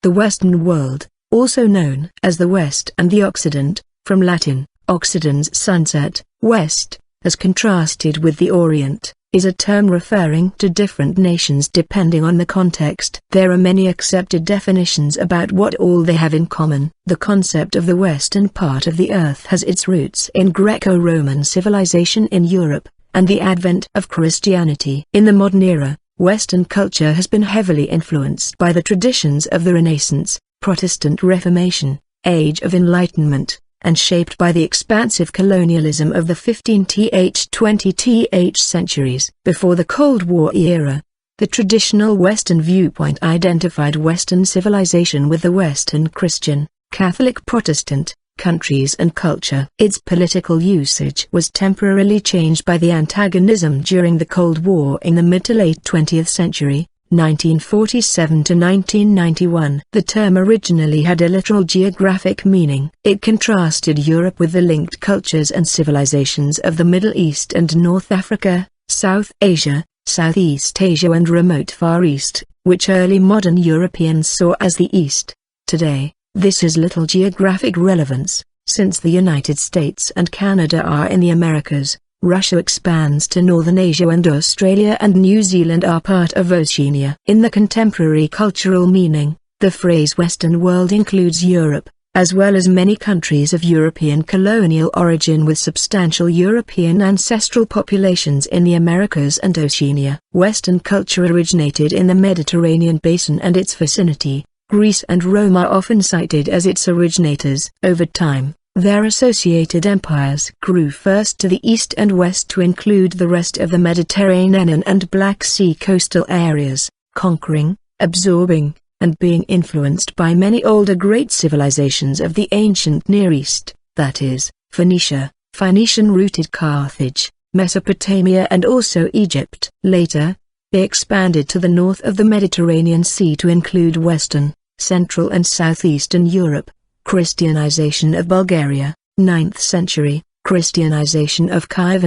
The Western world, also known as the West and the Occident, from Latin, occidens sunset, west, as contrasted with the Orient, is a term referring to different nations depending on the context. There are many accepted definitions about what all they have in common. The concept of the western part of the earth has its roots in Greco-Roman civilization in Europe, and the advent of Christianity. In the modern era, Western culture has been heavily influenced by the traditions of the Renaissance, Protestant Reformation, Age of Enlightenment, and shaped by the expansive colonialism of the 15th–20th centuries. Before the Cold War era, the traditional Western viewpoint identified Western civilization with the Western Christian, Catholic-Protestant, countries and culture. Its political usage was temporarily changed by the antagonism during the Cold War in the mid to late 20th century, 1947 to 1991. The term originally had a literal geographic meaning. It contrasted Europe with the linked cultures and civilizations of the Middle East and North Africa, South Asia, Southeast Asia and remote Far East, which early modern Europeans saw as the East. Today, this has little geographic relevance, since the United States and Canada are in the Americas. Russia expands to Northern Asia and Australia and New Zealand are part of Oceania. In the contemporary cultural meaning, the phrase Western world includes Europe, as well as many countries of European colonial origin with substantial European ancestral populations in the Americas and Oceania. Western culture originated in the Mediterranean basin and its vicinity. Greece and Rome are often cited as its originators. Over time, their associated empires grew first to the east and west to include the rest of the Mediterranean and Black Sea coastal areas, conquering, absorbing, and being influenced by many older great civilizations of the ancient Near East, that is, Phoenicia, Phoenician-rooted Carthage, Mesopotamia and also Egypt. Later, they expanded to the north of the Mediterranean Sea to include Western, Central and Southeastern Europe. Christianization of Bulgaria, 9th century, Christianization of Kiev,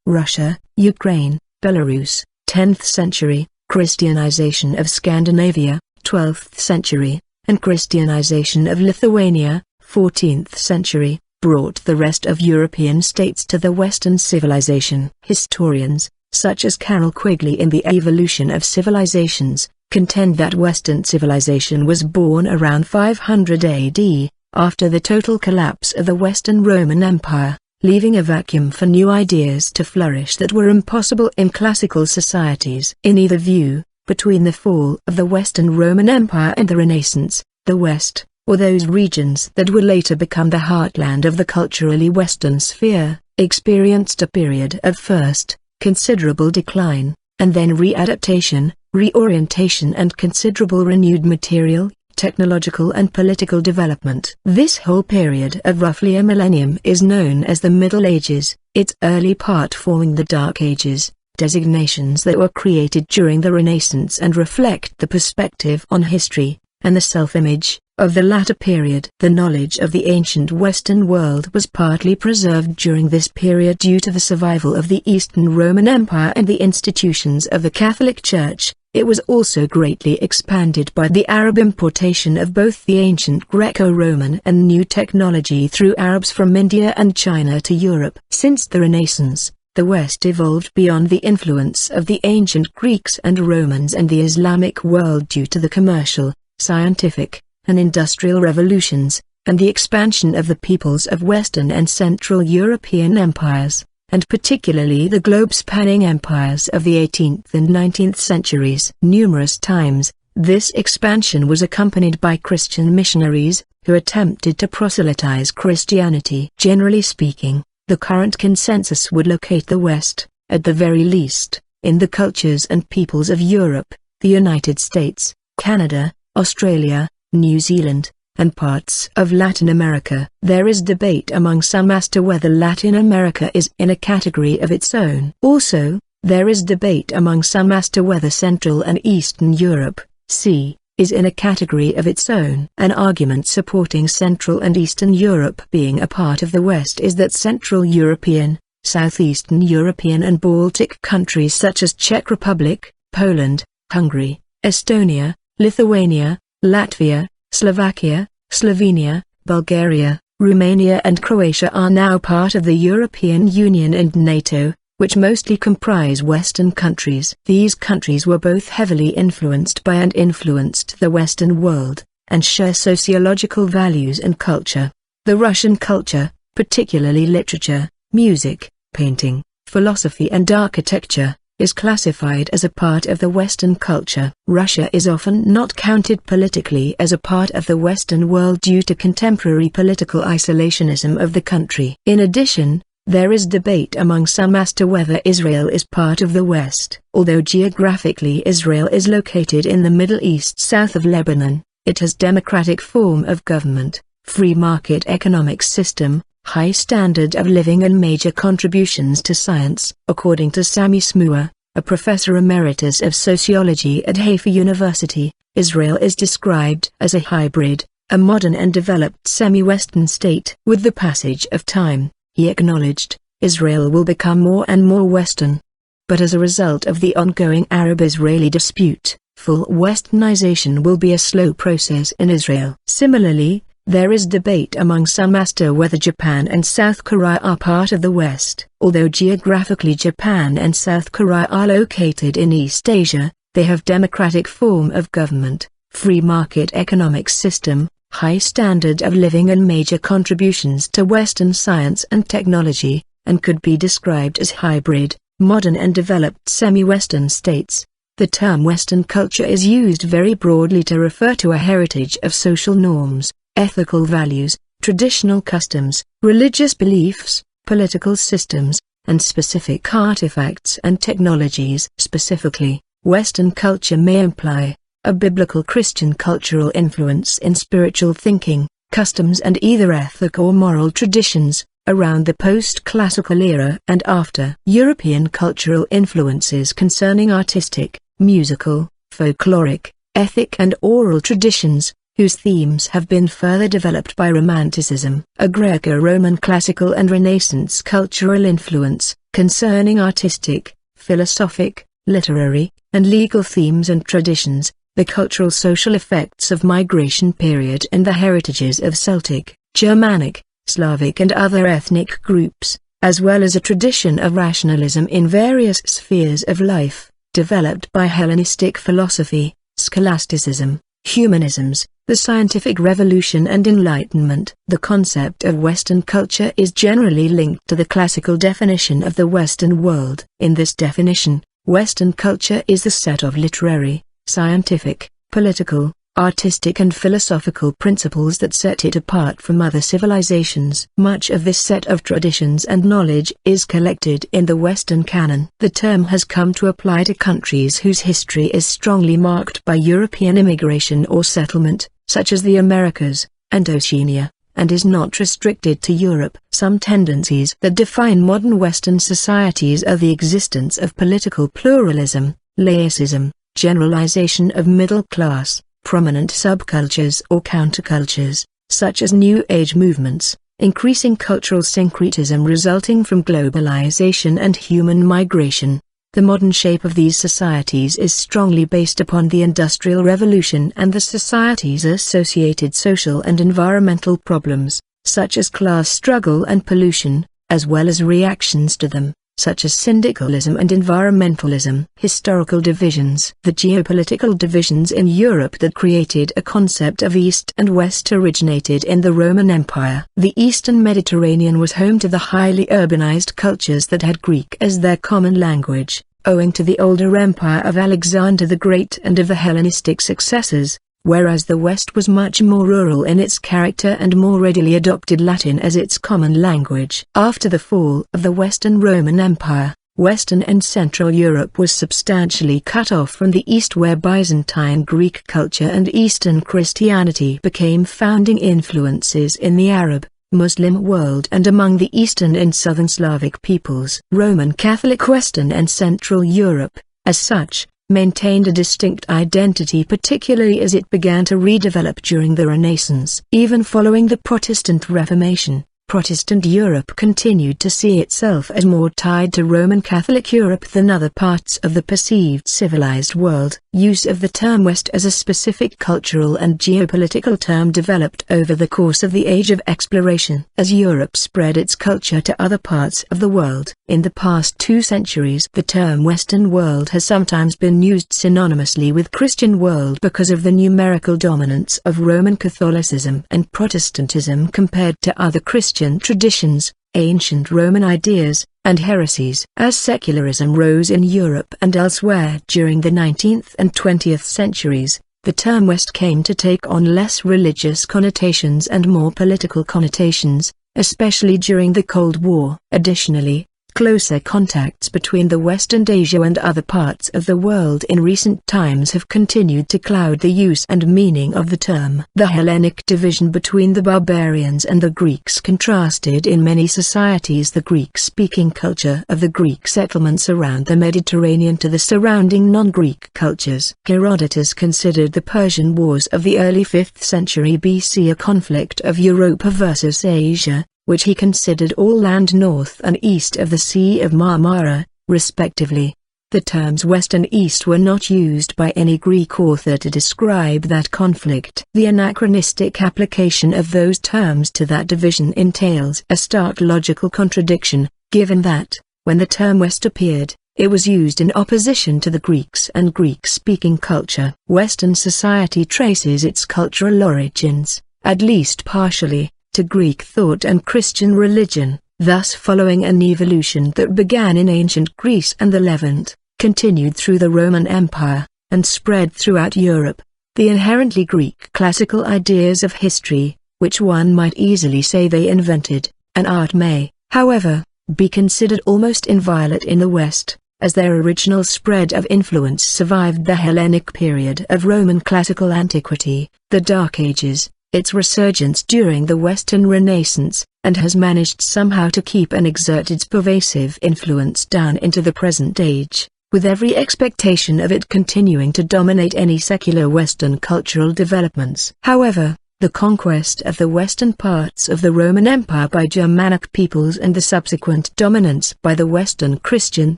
Russia, Ukraine, Belarus, 10th century, Christianization of Scandinavia, 12th century, and Christianization of Lithuania, 14th century, brought the rest of European states to the Western civilization. Historians, such as Carroll Quigley in The Evolution of Civilizations, contend that Western civilization was born around 500 AD, after the total collapse of the Western Roman Empire, leaving a vacuum for new ideas to flourish that were impossible in classical societies. In either view, between the fall of the Western Roman Empire and the Renaissance, the West, or those regions that would later become the heartland of the culturally Western sphere, experienced a period of first, considerable decline, and then readaptation, reorientation and considerable renewed material, technological and political development. This whole period of roughly a millennium is known as the Middle Ages, its early part forming the Dark Ages, designations that were created during the Renaissance and reflect the perspective on history, and the self-image, of the latter period. The knowledge of the ancient Western world was partly preserved during this period due to the survival of the Eastern Roman Empire and the institutions of the Catholic Church. It was also greatly expanded by the Arab importation of both the ancient Greco-Roman and new technology through Arabs from India and China to Europe. Since the Renaissance, the West evolved beyond the influence of the ancient Greeks and Romans and the Islamic world due to the commercial, scientific, and industrial revolutions, and the expansion of the peoples of Western and Central European empires, and particularly the globe-spanning empires of the 18th and 19th centuries. Numerous times, this expansion was accompanied by Christian missionaries, who attempted to proselytize Christianity. Generally speaking, the current consensus would locate the West, at the very least, in the cultures and peoples of Europe, the United States, Canada, Australia, New Zealand, and parts of Latin America. There is debate among some as to whether Latin America is in a category of its own. Also, there is debate among some as to whether Central and Eastern Europe, c. is in a category of its own. An argument supporting Central and Eastern Europe being a part of the West is that Central European, Southeastern European and Baltic countries such as Czech Republic, Poland, Hungary, Estonia, Lithuania, Latvia, Slovakia, Slovenia, Bulgaria, Romania and Croatia are now part of the European Union and NATO, which mostly comprise Western countries. These countries were both heavily influenced by and influenced the Western world, and share sociological values and culture. The Russian culture, particularly literature, music, painting, philosophy and architecture, is classified as a part of the Western culture. Russia is often not counted politically as a part of the Western world due to contemporary political isolationism of the country. In addition, there is debate among some as to whether Israel is part of the West. Although geographically Israel is located in the Middle East south of Lebanon, it has democratic form of government, free market economic system, high standard of living and major contributions to science. According to Sami Smua, a professor emeritus of sociology at Haifa University, Israel is described as a hybrid, a modern and developed semi-Western state. With the passage of time, he acknowledged, Israel will become more and more Western. But as a result of the ongoing Arab-Israeli dispute, full Westernization will be a slow process in Israel. Similarly, there is debate among some as to whether Japan and South Korea are part of the West. Although geographically Japan and South Korea are located in East Asia, they have democratic form of government, free market economic system, high standard of living and major contributions to Western science and technology, and could be described as hybrid, modern and developed semi-Western states. The term Western culture is used very broadly to refer to a heritage of social norms, ethical values, traditional customs, religious beliefs, political systems, and specific artifacts and technologies. Specifically, Western culture may imply a biblical Christian cultural influence in spiritual thinking, customs and either ethic or moral traditions, around the post-classical era and after. European cultural influences concerning artistic, musical, folkloric, ethic and oral traditions, whose themes have been further developed by Romanticism. A Greco-Roman classical and Renaissance cultural influence, concerning artistic, philosophic, literary, and legal themes and traditions, the cultural social effects of migration period and the heritages of Celtic, Germanic, Slavic and other ethnic groups, as well as a tradition of rationalism in various spheres of life, developed by Hellenistic philosophy, scholasticism, humanisms, the scientific revolution and Enlightenment. The concept of Western culture is generally linked to the classical definition of the Western world. In this definition, Western culture is the set of literary, scientific, political, artistic and philosophical principles that set it apart from other civilizations. Much of this set of traditions and knowledge is collected in the Western canon. The term has come to apply to countries whose history is strongly marked by European immigration or settlement, such as the Americas, and Oceania, and is not restricted to Europe. Some tendencies that define modern Western societies are the existence of political pluralism, laicism, generalization of middle class, prominent subcultures or countercultures, such as New Age movements, increasing cultural syncretism resulting from globalization and human migration. The modern shape of these societies is strongly based upon the Industrial Revolution and the society's associated social and environmental problems, such as class struggle and pollution, as well as reactions to them, such as syndicalism and environmentalism. Historical divisions. The geopolitical divisions in Europe that created a concept of East and West originated in the Roman Empire. The Eastern Mediterranean was home to the highly urbanized cultures that had Greek as their common language, owing to the older empire of Alexander the Great and of the Hellenistic successors, whereas the West was much more rural in its character and more readily adopted Latin as its common language. After the fall of the Western Roman Empire, Western and Central Europe was substantially cut off from the East, where Byzantine Greek culture and Eastern Christianity became founding influences in the Arab, Muslim world and among the Eastern and Southern Slavic peoples. Roman Catholic Western and Central Europe, as such, maintained a distinct identity, particularly as it began to redevelop during the Renaissance. Even following the Protestant Reformation, Protestant Europe continued to see itself as more tied to Roman Catholic Europe than other parts of the perceived civilized world. Use of the term West as a specific cultural and geopolitical term developed over the course of the Age of Exploration as Europe spread its culture to other parts of the world. In the past 2 centuries, the term Western world has sometimes been used synonymously with Christian world because of the numerical dominance of Roman Catholicism and Protestantism compared to other Christian traditions, ancient Roman ideas, and heresies. As secularism rose in Europe and elsewhere during the 19th and 20th centuries, the term West came to take on less religious connotations and more political connotations, especially during the Cold War. Additionally, closer contacts between the West and Asia and other parts of the world in recent times have continued to cloud the use and meaning of the term. The Hellenic division between the barbarians and the Greeks contrasted in many societies the Greek-speaking culture of the Greek settlements around the Mediterranean to the surrounding non-Greek cultures. Herodotus considered the Persian Wars of the early 5th century BC a conflict of Europa versus Asia, which he considered all land north and east of the Sea of Marmara, respectively. The terms West and East were not used by any Greek author to describe that conflict. The anachronistic application of those terms to that division entails a stark logical contradiction, given that, when the term West appeared, it was used in opposition to the Greeks and Greek-speaking culture. Western society traces its cultural origins, at least partially, to Greek thought and Christian religion, thus following an evolution that began in ancient Greece and the Levant, continued through the Roman Empire, and spread throughout Europe. The inherently Greek classical ideas of history, which one might easily say they invented, and art may, however, be considered almost inviolate in the West, as their original spread of influence survived the Hellenic period of Roman classical antiquity, the Dark Ages, its resurgence during the Western Renaissance, and has managed somehow to keep and exert its pervasive influence down into the present age, with every expectation of it continuing to dominate any secular Western cultural developments. However, the conquest of the western parts of the Roman Empire by Germanic peoples and the subsequent dominance by the Western Christian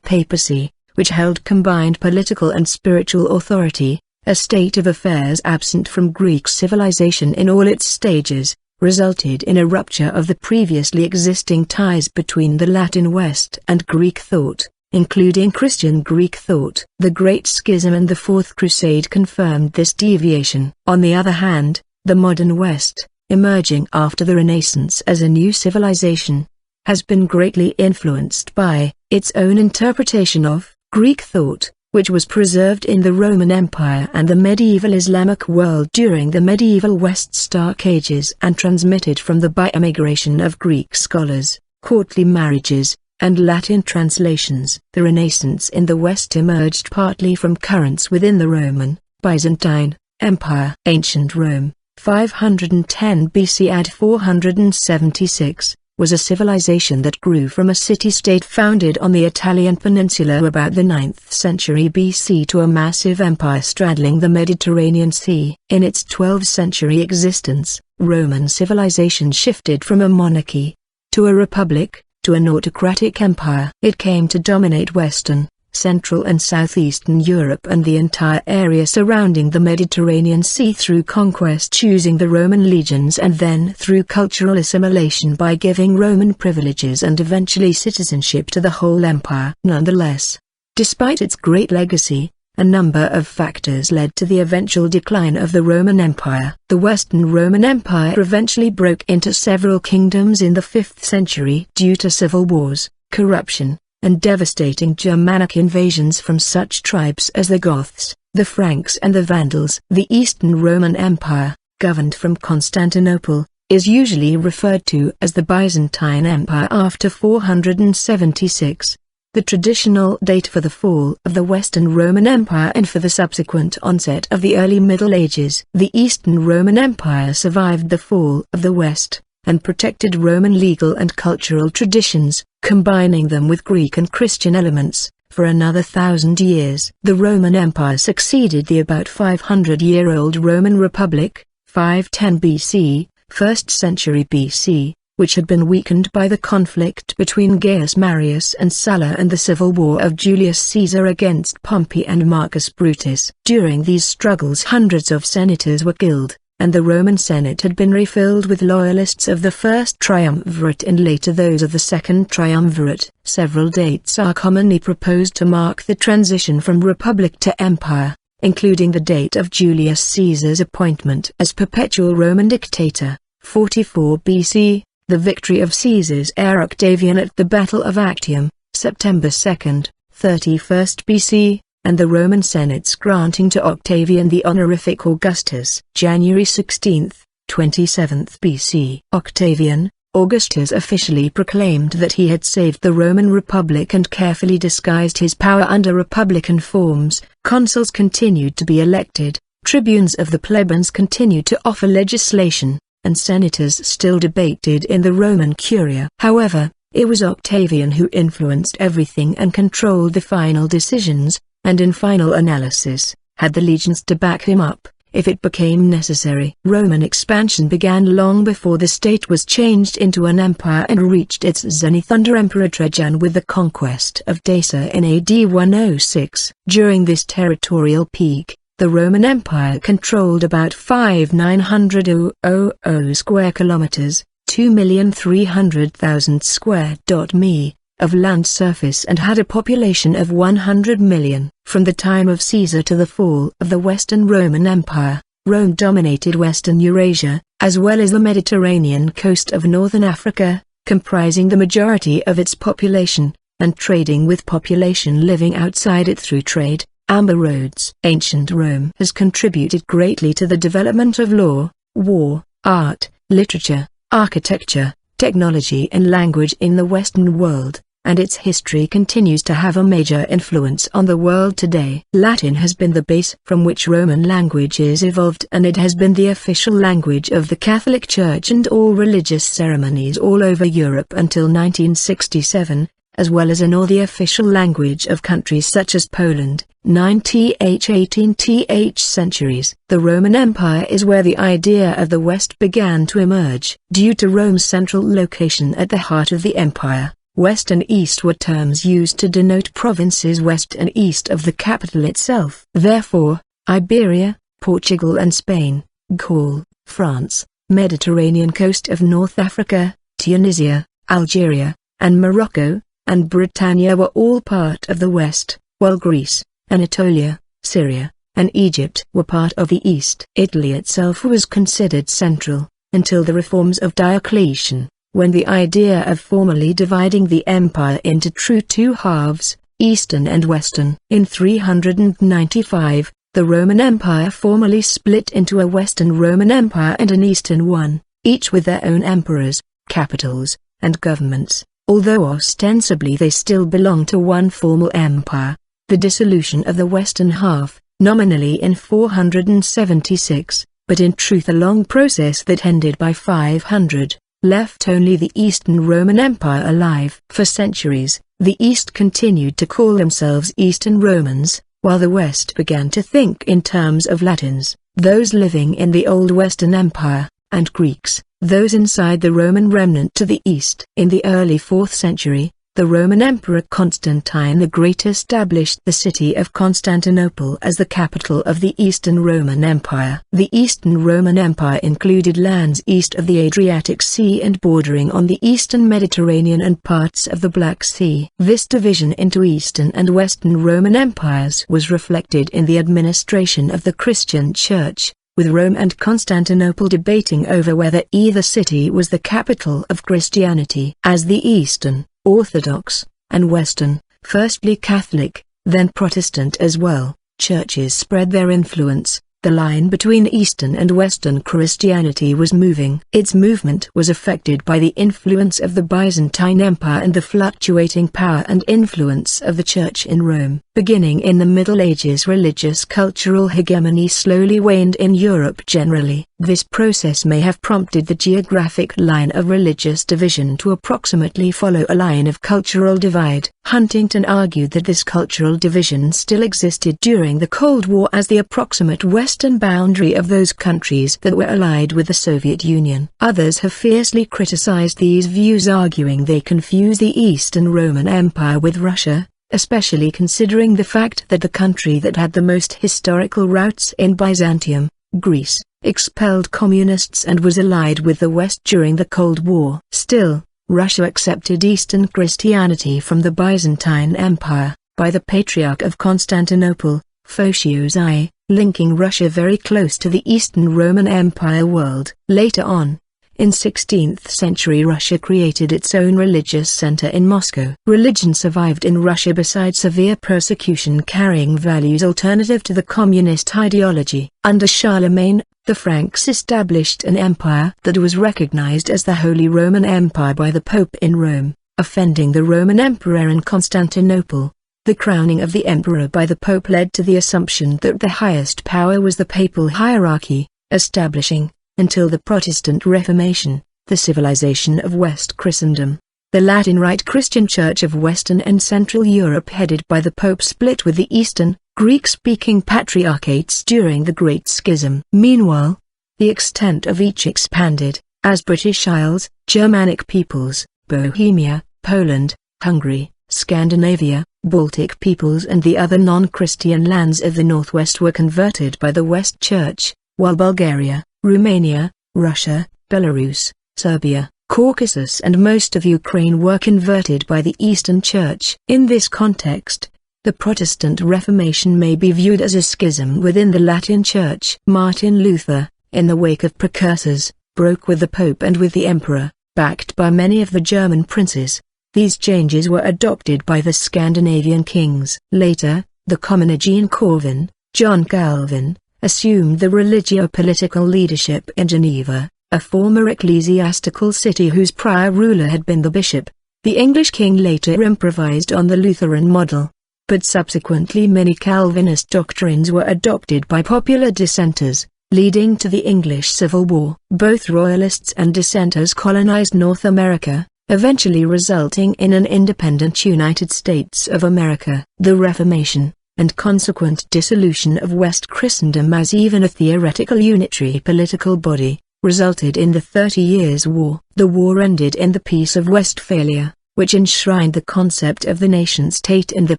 papacy, which held combined political and spiritual authority, a state of affairs absent from Greek civilization in all its stages, resulted in a rupture of the previously existing ties between the Latin West and Greek thought, including Christian Greek thought. The Great Schism and the Fourth Crusade confirmed this deviation. On the other hand, the modern West, emerging after the Renaissance as a new civilization, has been greatly influenced by its own interpretation of Greek thought, which was preserved in the Roman Empire and the medieval Islamic world during the medieval West's Dark Ages and transmitted from the bi-immigration of Greek scholars, courtly marriages, and Latin translations. The Renaissance in the West emerged partly from currents within the Roman, Byzantine, Empire. Ancient Rome, 510 BC and 476, was a civilization that grew from a city-state founded on the Italian peninsula about the 9th century BC to a massive empire straddling the Mediterranean Sea. In its 12th century existence, Roman civilization shifted from a monarchy to a republic, to an autocratic empire. It came to dominate Western, Central and Southeastern Europe and the entire area surrounding the Mediterranean Sea through conquest, choosing the Roman legions, and then through cultural assimilation by giving Roman privileges and eventually citizenship to the whole empire. Nonetheless, despite its great legacy, a number of factors led to the eventual decline of the Roman Empire. The Western Roman Empire eventually broke into several kingdoms in the 5th century due to civil wars, corruption, and devastating Germanic invasions from such tribes as the Goths, the Franks and the Vandals. The Eastern Roman Empire, governed from Constantinople, is usually referred to as the Byzantine Empire after 476, the traditional date for the fall of the Western Roman Empire and for the subsequent onset of the early Middle Ages. The Eastern Roman Empire survived the fall of the West, and protected Roman legal and cultural traditions, combining them with Greek and Christian elements, for another 1,000 years. The Roman Empire succeeded the about 500-year-old Roman Republic, 510 BC, 1st century BC, which had been weakened by the conflict between Gaius Marius and Sulla and the civil war of Julius Caesar against Pompey and Marcus Brutus. During these struggles hundreds of senators were killed, and the Roman Senate had been refilled with loyalists of the First Triumvirate and later those of the Second Triumvirate. Several dates are commonly proposed to mark the transition from republic to empire, including the date of Julius Caesar's appointment as perpetual Roman dictator, 44 BC, the victory of Caesar's heir Octavian at the Battle of Actium, September 2, 31st BC, and the Roman Senate's granting to Octavian the honorific Augustus, January 16, 27th BC. Octavian, Augustus officially proclaimed that he had saved the Roman Republic and carefully disguised his power under republican forms. Consuls continued to be elected, tribunes of the plebeians continued to offer legislation, and senators still debated in the Roman Curia. However, it was Octavian who influenced everything and controlled the final decisions, and in final analysis, had the legions to back him up, if it became necessary. Roman expansion began long before the state was changed into an empire and reached its zenith under Emperor Trajan with the conquest of Dacia in AD 106. During this territorial peak, the Roman Empire controlled about 5,900,000 square kilometers, 2,300,000 square mi, of land surface and had a population of 100 million. From the time of Caesar to the fall of the Western Roman Empire, Rome dominated Western Eurasia, as well as the Mediterranean coast of northern Africa, comprising the majority of its population, and trading with population living outside it through trade, amber roads. Ancient Rome has contributed greatly to the development of law, war, art, literature, architecture, technology and language in the Western world, and its history continues to have a major influence on the world today. Latin has been the base from which Roman languages evolved, and it has been the official language of the Catholic Church and all religious ceremonies all over Europe until 1967, as well as in all the official language of countries such as Poland, 9th, 18th centuries. The Roman Empire is where the idea of the West began to emerge. Due to Rome's central location at the heart of the empire, West and East were terms used to denote provinces west and east of the capital itself. Therefore, Iberia, Portugal and Spain, Gaul, France, Mediterranean coast of North Africa, Tunisia, Algeria, and Morocco, and Britannia were all part of the West, while Greece, Anatolia, Syria, and Egypt were part of the East. Italy itself was considered central, until the reforms of Diocletian, when the idea of formally dividing the empire into true two halves, Eastern and Western. In 395, the Roman Empire formally split into a Western Roman Empire and an Eastern one, each with their own emperors, capitals, and governments. Although ostensibly they still belong to one formal empire, the dissolution of the western half, nominally in 476, but in truth a long process that ended by 500, left only the Eastern Roman Empire alive. For centuries, the East continued to call themselves Eastern Romans, while the West began to think in terms of Latins, those living in the Old Western Empire, and Greeks, those inside the Roman remnant to the east. In the early 4th century, the Roman Emperor Constantine the Great established the city of Constantinople as the capital of the Eastern Roman Empire. The Eastern Roman Empire included lands east of the Adriatic Sea and bordering on the Eastern Mediterranean and parts of the Black Sea. This division into Eastern and Western Roman empires was reflected in the administration of the Christian Church, with Rome and Constantinople debating over whether either city was the capital of Christianity. As the Eastern, Orthodox, and Western, firstly Catholic, then Protestant as well, churches spread their influence, the line between Eastern and Western Christianity was moving. Its movement was affected by the influence of the Byzantine Empire and the fluctuating power and influence of the Church in Rome. Beginning in the Middle Ages, religious cultural hegemony slowly waned in Europe generally. This process may have prompted the geographic line of religious division to approximately follow a line of cultural divide. Huntington argued that this cultural division still existed during the Cold War as the approximate western boundary of those countries that were allied with the Soviet Union. Others have fiercely criticized these views, arguing they confuse the Eastern Roman Empire with Russia, especially considering the fact that the country that had the most historical roots in Byzantium, Greece, expelled communists and was allied with the West during the Cold War. Still, Russia accepted Eastern Christianity from the Byzantine Empire, by the Patriarch of Constantinople, Photios I, linking Russia very close to the Eastern Roman Empire world. Later on, in 16th century Russia created its own religious center in Moscow. Religion survived in Russia besides severe persecution carrying values alternative to the communist ideology. Under Charlemagne, the Franks established an empire that was recognized as the Holy Roman Empire by the Pope in Rome, offending the Roman Emperor in Constantinople. The crowning of the emperor by the Pope led to the assumption that the highest power was the papal hierarchy, establishing, until the Protestant Reformation, the civilization of West Christendom. The Latin Rite Christian Church of Western and Central Europe headed by the Pope split with the Eastern, Greek-speaking patriarchates during the Great Schism. Meanwhile, the extent of each expanded, as British Isles, Germanic peoples, Bohemia, Poland, Hungary, Scandinavia, Baltic peoples and the other non-Christian lands of the Northwest were converted by the West Church, while Bulgaria, Romania, Russia, Belarus, Serbia, Caucasus and most of Ukraine were converted by the Eastern Church. In this context, the Protestant Reformation may be viewed as a schism within the Latin Church. Martin Luther, in the wake of precursors, broke with the Pope and with the Emperor, backed by many of the German princes. These changes were adopted by the Scandinavian kings. Later, the Commonagene Corvin, John Calvin, assumed the religio-political leadership in Geneva, a former ecclesiastical city whose prior ruler had been the bishop. The English king later improvised on the Lutheran model, but subsequently many Calvinist doctrines were adopted by popular dissenters, leading to the English Civil War. Both royalists and dissenters colonized North America, eventually resulting in an independent United States of America. The Reformation, and consequent dissolution of West Christendom as even a theoretical unitary political body, resulted in the 30 Years' War. The war ended in the Peace of Westphalia, which enshrined the concept of the nation-state and the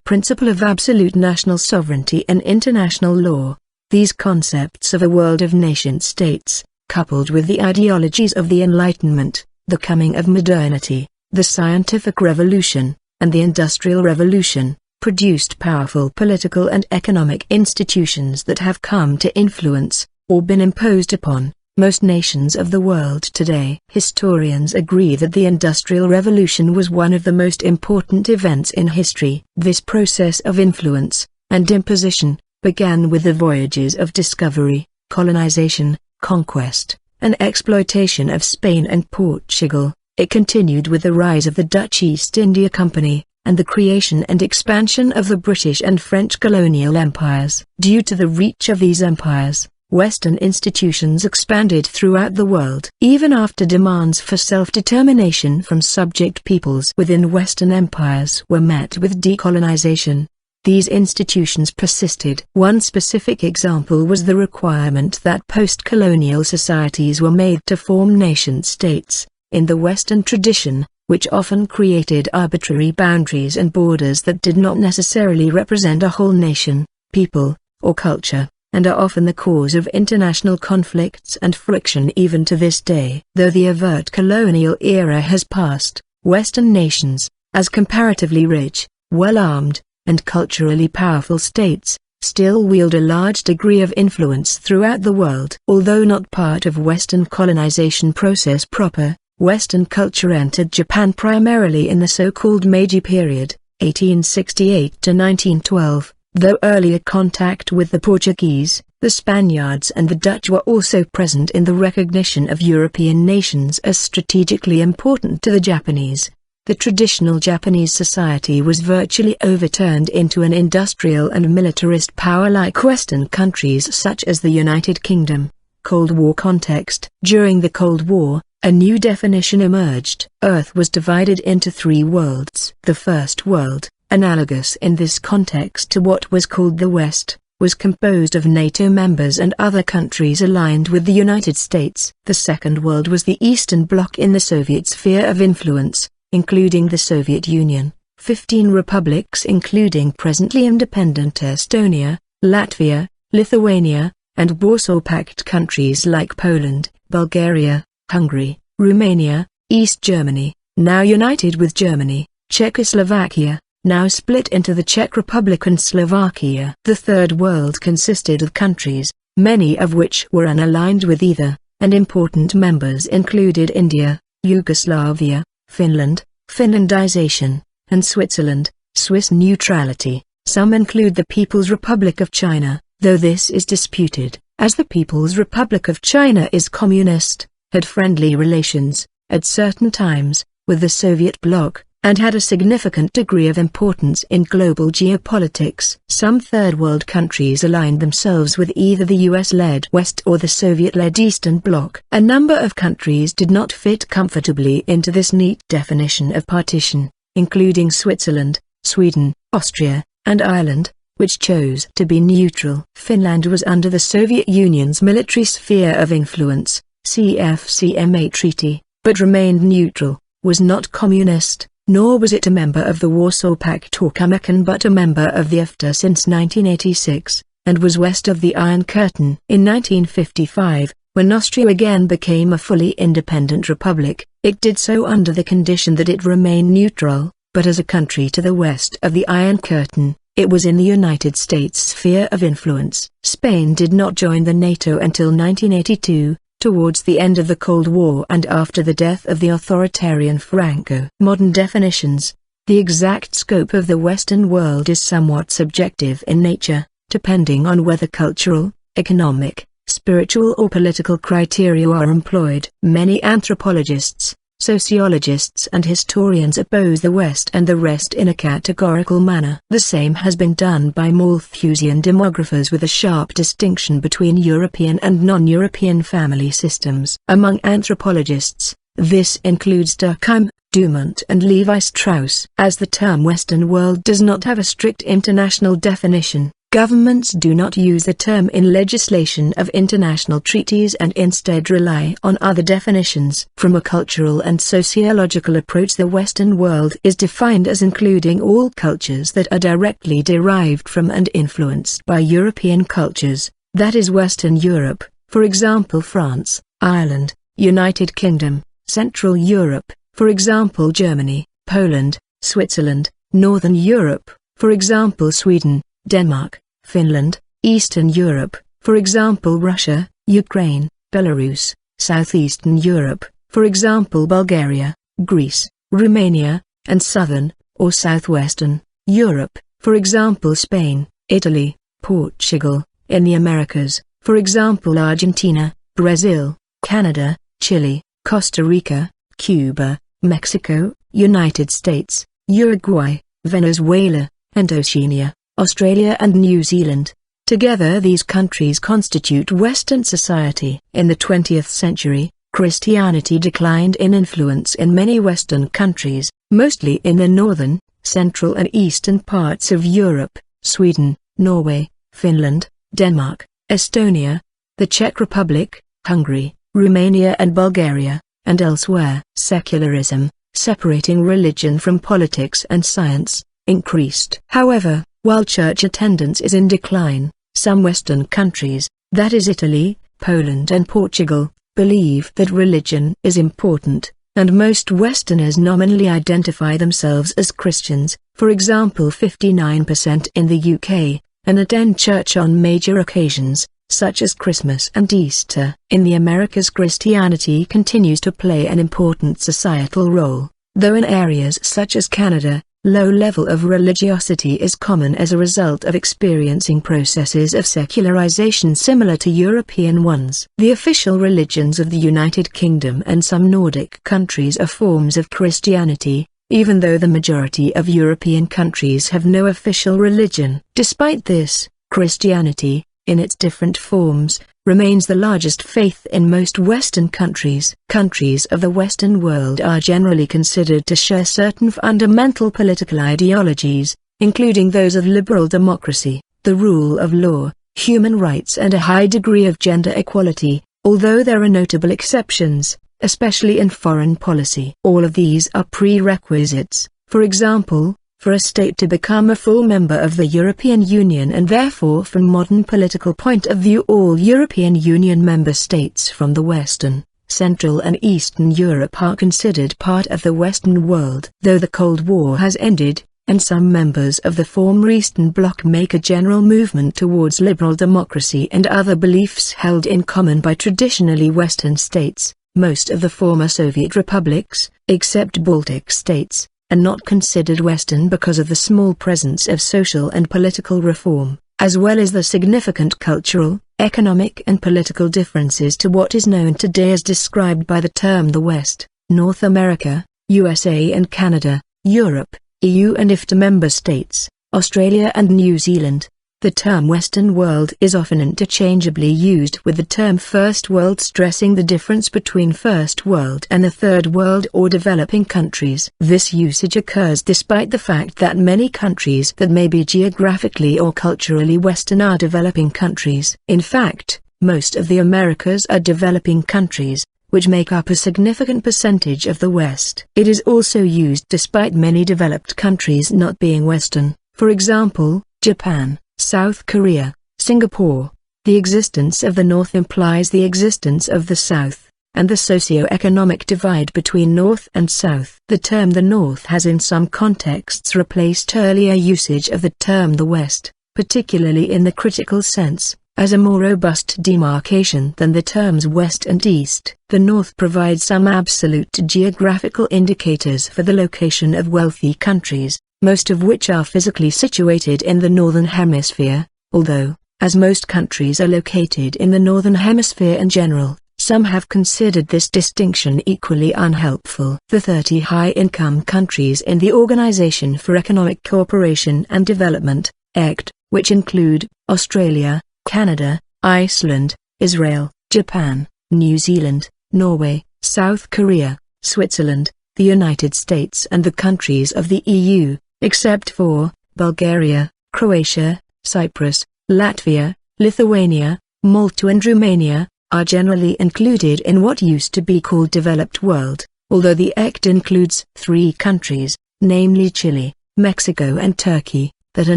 principle of absolute national sovereignty in international law. These concepts of a world of nation-states, coupled with the ideologies of the Enlightenment, the coming of modernity, the scientific revolution, and the industrial revolution, produced powerful political and economic institutions that have come to influence, or been imposed upon, most nations of the world today. Historians agree that the Industrial Revolution was one of the most important events in history. This process of influence, and imposition, began with the voyages of discovery, colonization, conquest, and exploitation of Spain and Portugal. It continued with the rise of the Dutch East India Company, and the creation and expansion of the British and French colonial empires. Due to the reach of these empires, Western institutions expanded throughout the world. Even after demands for self-determination from subject peoples within Western empires were met with decolonization, these institutions persisted. One specific example was the requirement that post-colonial societies were made to form nation-states, in the Western tradition, which often created arbitrary boundaries and borders that did not necessarily represent a whole nation, people, or culture, and are often the cause of international conflicts and friction even to this day. Though the overt colonial era has passed, Western nations, as comparatively rich, well-armed, and culturally powerful states, still wield a large degree of influence throughout the world. Although not part of Western colonization process proper, Western culture entered Japan primarily in the so-called Meiji period, 1868 to 1912, though earlier contact with the Portuguese, the Spaniards and the Dutch were also present in the recognition of European nations as strategically important to the Japanese. The traditional Japanese society was virtually overturned into an industrial and militarist power like Western countries such as the United Kingdom. Cold War context. During the Cold War, a new definition emerged. Earth was divided into three worlds. The first world, analogous in this context to what was called the West, was composed of NATO members and other countries aligned with the United States. The second world was the Eastern Bloc in the Soviet sphere of influence, including the Soviet Union, 15 republics including presently independent Estonia, Latvia, Lithuania, and Warsaw Pact countries like Poland, Bulgaria, Hungary, Romania, East Germany, now united with Germany, Czechoslovakia, now split into the Czech Republic and Slovakia. The Third World consisted of countries, many of which were unaligned with either, and important members included India, Yugoslavia, Finland, Finlandization, and Switzerland, Swiss neutrality. Some include the People's Republic of China, though this is disputed, as the People's Republic of China is communist, had friendly relations, at certain times, with the Soviet bloc, and had a significant degree of importance in global geopolitics. Some Third World countries aligned themselves with either the US-led West or the Soviet-led Eastern Bloc. A number of countries did not fit comfortably into this neat definition of partition, including Switzerland, Sweden, Austria, and Ireland, which chose to be neutral. Finland was under the Soviet Union's military sphere of influence, CFCMA treaty, but remained neutral, was not communist, nor was it a member of the Warsaw Pact or Comecon but a member of the EFTA since 1986, and was west of the Iron Curtain. In 1955, when Austria again became a fully independent republic, it did so under the condition that it remain neutral, but as a country to the west of the Iron Curtain, it was in the United States' sphere of influence. Spain did not join the NATO until 1982, towards the end of the Cold War and after the death of the authoritarian Franco. Modern definitions. The exact scope of the Western world is somewhat subjective in nature, depending on whether cultural, economic, spiritual or political criteria are employed. Many anthropologists, sociologists and historians oppose the West and the rest in a categorical manner. The same has been done by Malthusian demographers with a sharp distinction between European and non-European family systems. Among anthropologists, this includes Durkheim, Dumont and Levi-Strauss. As the term Western world does not have a strict international definition, governments do not use the term in legislation of international treaties and instead rely on other definitions. From a cultural and sociological approach, the Western world is defined as including all cultures that are directly derived from and influenced by European cultures, that is Western Europe, for example France, Ireland, United Kingdom, Central Europe, for example Germany, Poland, Switzerland, Northern Europe, for example Sweden, Denmark, Finland, Eastern Europe, for example Russia, Ukraine, Belarus, Southeastern Europe, for example Bulgaria, Greece, Romania, and Southern, or Southwestern, Europe, for example Spain, Italy, Portugal, in the Americas, for example Argentina, Brazil, Canada, Chile, Costa Rica, Cuba, Mexico, United States, Uruguay, Venezuela, and Oceania, Australia and New Zealand. Together these countries constitute Western society. In the 20th century, Christianity declined in influence in many Western countries, mostly in the northern, central and eastern parts of Europe, Sweden, Norway, Finland, Denmark, Estonia, the Czech Republic, Hungary, Romania and Bulgaria, and elsewhere. Secularism, separating religion from politics and science, increased. However, while church attendance is in decline, some Western countries, that is Italy, Poland and Portugal, believe that religion is important, and most Westerners nominally identify themselves as Christians, for example 59% in the UK, and attend church on major occasions, such as Christmas and Easter. In the Americas, Christianity continues to play an important societal role, though in areas such as Canada, low level of religiosity is common as a result of experiencing processes of secularization similar to European ones. The official religions of the United Kingdom and some Nordic countries are forms of Christianity, even though the majority of European countries have no official religion. Despite this, Christianity, in its different forms, remains the largest faith in most Western countries. Countries of the Western world are generally considered to share certain fundamental political ideologies, including those of liberal democracy, the rule of law, human rights and a high degree of gender equality, although there are notable exceptions, especially in foreign policy. All of these are prerequisites, for example, for a state to become a full member of the European Union, and therefore from modern political point of view all European Union member states from the Western, Central and Eastern Europe are considered part of the Western world. Though the Cold War has ended, and some members of the former Eastern Bloc make a general movement towards liberal democracy and other beliefs held in common by traditionally Western states, most of the former Soviet republics, except Baltic states, are not considered Western because of the small presence of social and political reform, as well as the significant cultural, economic and political differences to what is known today as described by the term the West, North America, USA and Canada, Europe, EU and IFTA member states, Australia and New Zealand. The term Western world is often interchangeably used with the term First World, stressing the difference between First World and the Third World or developing countries. This usage occurs despite the fact that many countries that may be geographically or culturally Western are developing countries. In fact, most of the Americas are developing countries, which make up a significant percentage of the West. It is also used despite many developed countries not being Western, for example, Japan, South Korea, Singapore. The existence of the North implies the existence of the South, and the socio-economic divide between North and South. The term the North has in some contexts replaced earlier usage of the term the West, particularly in the critical sense, as a more robust demarcation than the terms West and East. The North provides some absolute geographical indicators for the location of wealthy countries, most of which are physically situated in the Northern Hemisphere, although, as most countries are located in the Northern Hemisphere in general, some have considered this distinction equally unhelpful. The 30 high-income countries in the Organization for Economic Cooperation and Development, ECD, which include Australia, Canada, Iceland, Israel, Japan, New Zealand, Norway, South Korea, Switzerland, the United States and the countries of the EU, except for Bulgaria, Croatia, Cyprus, Latvia, Lithuania, Malta and Romania, are generally included in what used to be called developed world, although the ECD includes 3 countries, namely Chile, Mexico and Turkey, that are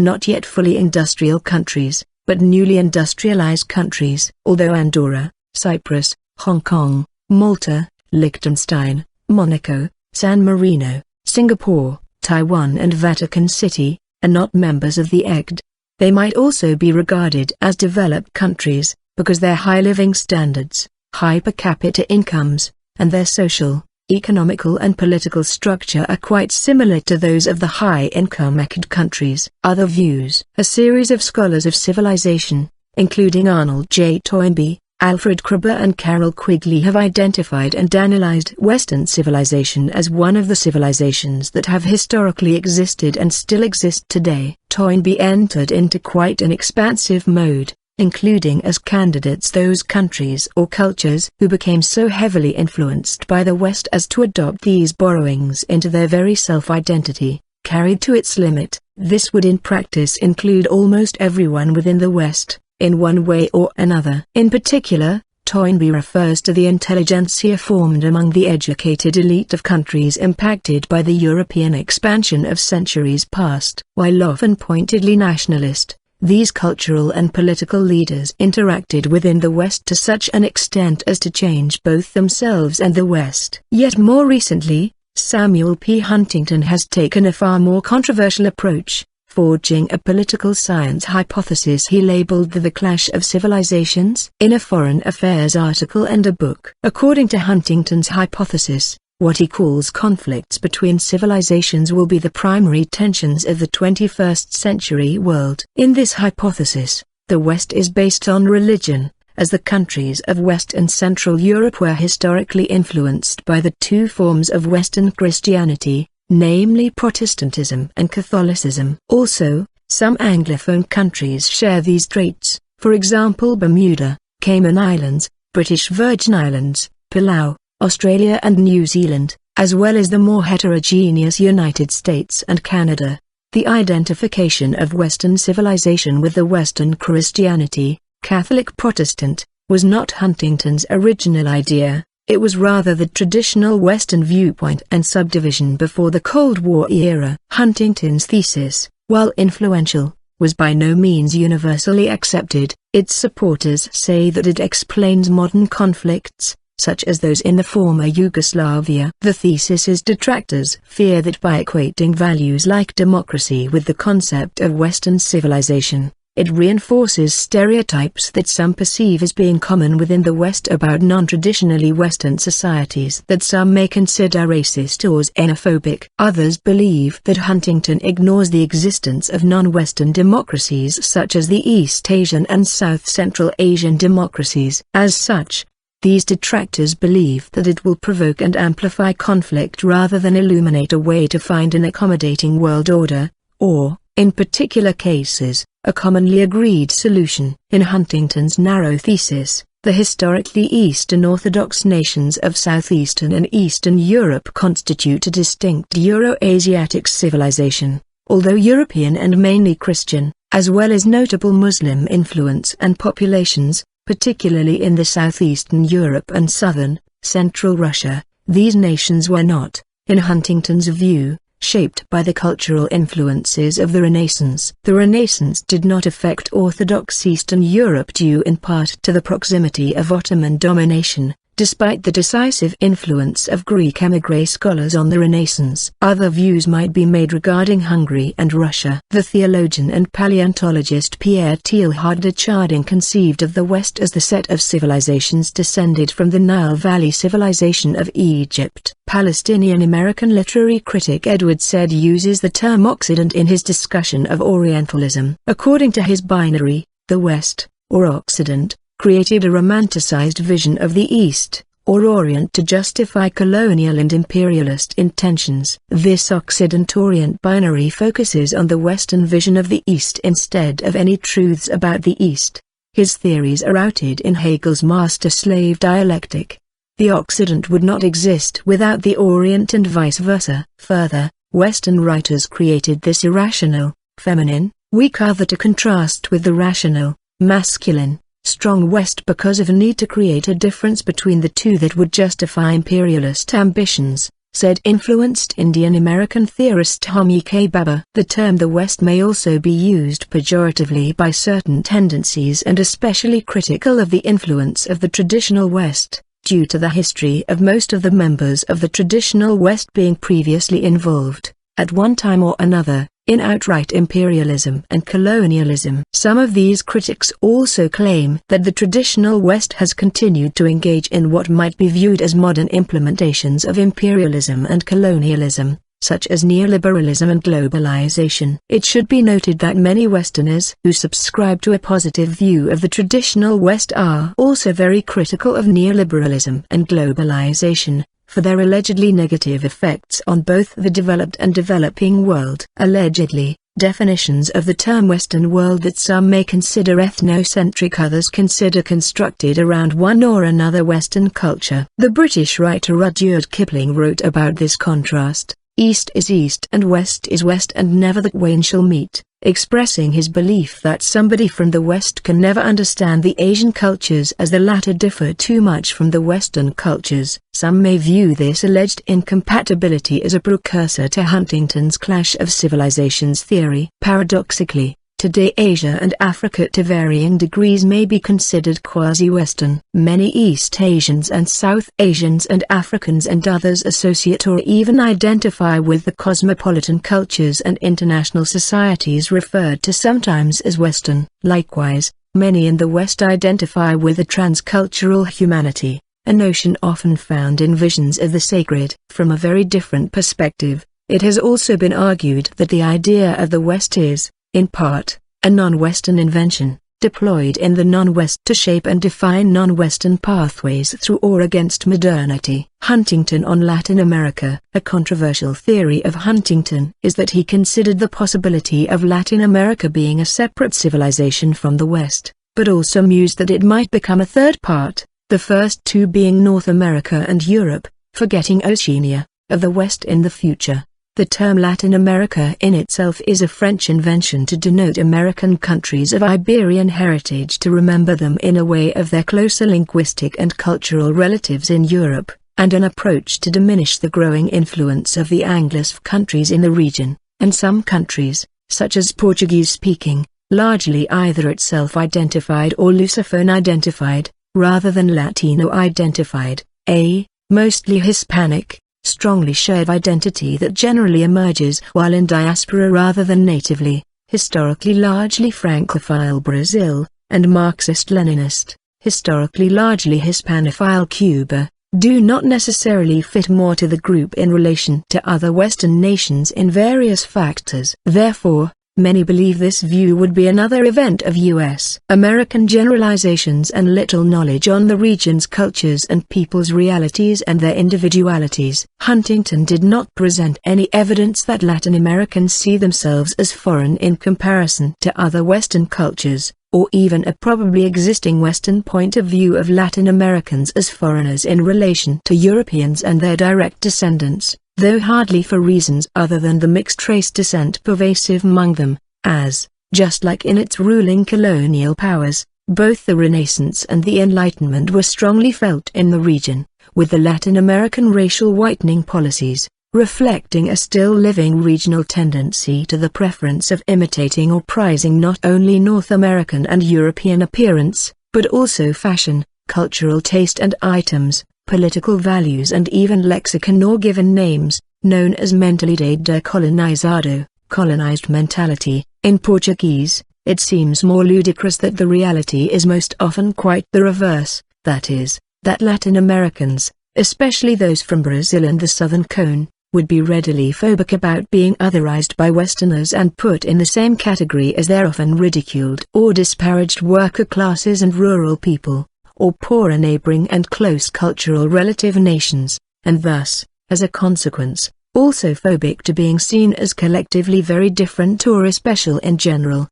not yet fully industrial countries, but newly industrialized countries. Although Andorra, Cyprus, Hong Kong, Malta, Liechtenstein, Monaco, San Marino, Singapore, Taiwan and Vatican City, are not members of the ECD. They might also be regarded as developed countries, because their high living standards, high per capita incomes, and their social, economical and political structure are quite similar to those of the high-income ECD countries. Other views. A series of scholars of civilization, including Arnold J. Toynbee, Alfred Kroeber and Carol Quigley, have identified and analyzed Western civilization as one of the civilizations that have historically existed and still exist today. Toynbee entered into quite an expansive mode, including as candidates those countries or cultures who became so heavily influenced by the West as to adopt these borrowings into their very self-identity. Carried to its limit, this would in practice include almost everyone within the West, in one way or another. In particular, Toynbee refers to the intelligentsia formed among the educated elite of countries impacted by the European expansion of centuries past. While often pointedly nationalist, these cultural and political leaders interacted within the West to such an extent as to change both themselves and the West. Yet more recently, Samuel P. Huntington has taken a far more controversial approach, forging a political science hypothesis he labeled the Clash of Civilizations in a Foreign Affairs article and a book. According to Huntington's hypothesis, what he calls conflicts between civilizations will be the primary tensions of the 21st century world. In this hypothesis, the West is based on religion, as the countries of West and Central Europe were historically influenced by the 2 forms of Western Christianity, namely Protestantism and Catholicism. Also, some Anglophone countries share these traits, for example Bermuda, Cayman Islands, British Virgin Islands, Palau, Australia and New Zealand, as well as the more heterogeneous United States and Canada. The identification of Western civilization with the Western Christianity, Catholic-Protestant, was not Huntington's original idea. It was rather the traditional Western viewpoint and subdivision before the Cold War era. Huntington's thesis, while influential, was by no means universally accepted. Its supporters say that it explains modern conflicts, such as those in the former Yugoslavia. The thesis's detractors fear that by equating values like democracy with the concept of Western civilization, it reinforces stereotypes that some perceive as being common within the West about non-traditionally Western societies that some may consider racist or xenophobic. Others believe that Huntington ignores the existence of non-Western democracies such as the East Asian and South Central Asian democracies. As such, these detractors believe that it will provoke and amplify conflict rather than illuminate a way to find an accommodating world order, or, in particular cases, a commonly agreed solution. In Huntington's narrow thesis, the historically Eastern Orthodox nations of Southeastern and Eastern Europe constitute a distinct Euro-Asiatic civilization, although European and mainly Christian, as well as notable Muslim influence and populations, particularly in the southeastern Europe and southern, central Russia. These nations were not, in Huntington's view, shaped by the cultural influences of the Renaissance. The Renaissance did not affect Orthodox Eastern Europe due in part to the proximity of Ottoman domination, despite the decisive influence of Greek émigré scholars on the Renaissance. Other views might be made regarding Hungary and Russia. The theologian and paleontologist Pierre Teilhard de Chardin conceived of the West as the set of civilizations descended from the Nile Valley civilization of Egypt. Palestinian-American literary critic Edward Said uses the term Occident in his discussion of Orientalism. According to his binary, the West, or Occident, created a romanticized vision of the East, or Orient to justify colonial and imperialist intentions. This Occident-Orient binary focuses on the Western vision of the East instead of any truths about the East. His theories are rooted in Hegel's master-slave dialectic. The Occident would not exist without the Orient and vice versa. Further, Western writers created this irrational, feminine, weak other to contrast with the rational, masculine, strong West because of a need to create a difference between the two that would justify imperialist ambitions, said influenced Indian-American theorist Homi K. Bhabha. The term the West may also be used pejoratively by certain tendencies and especially critical of the influence of the traditional West, due to the history of most of the members of the traditional West being previously involved, at one time or another, in outright imperialism and colonialism. Some of these critics also claim that the traditional West has continued to engage in what might be viewed as modern implementations of imperialism and colonialism, such as neoliberalism and globalization. It should be noted that many Westerners who subscribe to a positive view of the traditional West are also very critical of neoliberalism and globalization, for their allegedly negative effects on both the developed and developing world. Allegedly, definitions of the term Western world that some may consider ethnocentric others consider constructed around one or another Western culture. The British writer Rudyard Kipling wrote about this contrast, "East is East and West is West and never the twain shall meet," expressing his belief that somebody from the West can never understand the Asian cultures as the latter differ too much from the Western cultures. Some may view this alleged incompatibility as a precursor to Huntington's clash of civilizations theory. Paradoxically, today Asia and Africa to varying degrees may be considered quasi-Western. Many East Asians and South Asians and Africans and others associate or even identify with the cosmopolitan cultures and international societies referred to sometimes as Western. Likewise, many in the West identify with the transcultural humanity, a notion often found in visions of the sacred. From a very different perspective, it has also been argued that the idea of the West is, in part, a non-Western invention, deployed in the non-West to shape and define non-Western pathways through or against modernity. Huntington on Latin America. A controversial theory of Huntington is that he considered the possibility of Latin America being a separate civilization from the West, but also mused that it might become a third part, the first two being North America and Europe, forgetting Oceania, of the West in the future. The term Latin America in itself is a French invention to denote American countries of Iberian heritage, to remember them in a way of their closer linguistic and cultural relatives in Europe, and an approach to diminish the growing influence of the Anglophone countries in the region, and some countries, such as Portuguese-speaking, largely either itself identified or Lusophone-identified, rather than Latino-identified, a, mostly Hispanic, strongly shared identity that generally emerges while in diaspora rather than natively, historically largely Francophile Brazil, and Marxist-Leninist, historically largely Hispanophile Cuba, do not necessarily fit more to the group in relation to other Western nations in various factors. Therefore, many believe this view would be another event of U.S. American generalizations and little knowledge on the region's cultures and people's realities and their individualities. Huntington did not present any evidence that Latin Americans see themselves as foreign in comparison to other Western cultures, or even a probably existing Western point of view of Latin Americans as foreigners in relation to Europeans and their direct descendants, though hardly for reasons other than the mixed race descent pervasive among them, as, just like in its ruling colonial powers, both the Renaissance and the Enlightenment were strongly felt in the region, with the Latin American racial whitening policies, reflecting a still living regional tendency to the preference of imitating or prizing not only North American and European appearance, but also fashion, cultural taste and items, political values and even lexicon or given names, known as mentalidade colonizado, colonized mentality. In Portuguese, it seems more ludicrous that the reality is most often quite the reverse, that is, that Latin Americans, especially those from Brazil and the Southern Cone, would be readily phobic about being otherized by Westerners and put in the same category as their often ridiculed or disparaged worker classes and rural people, or poorer neighboring and close cultural relative nations, and thus, as a consequence, also phobic to being seen as collectively very different or especial in general.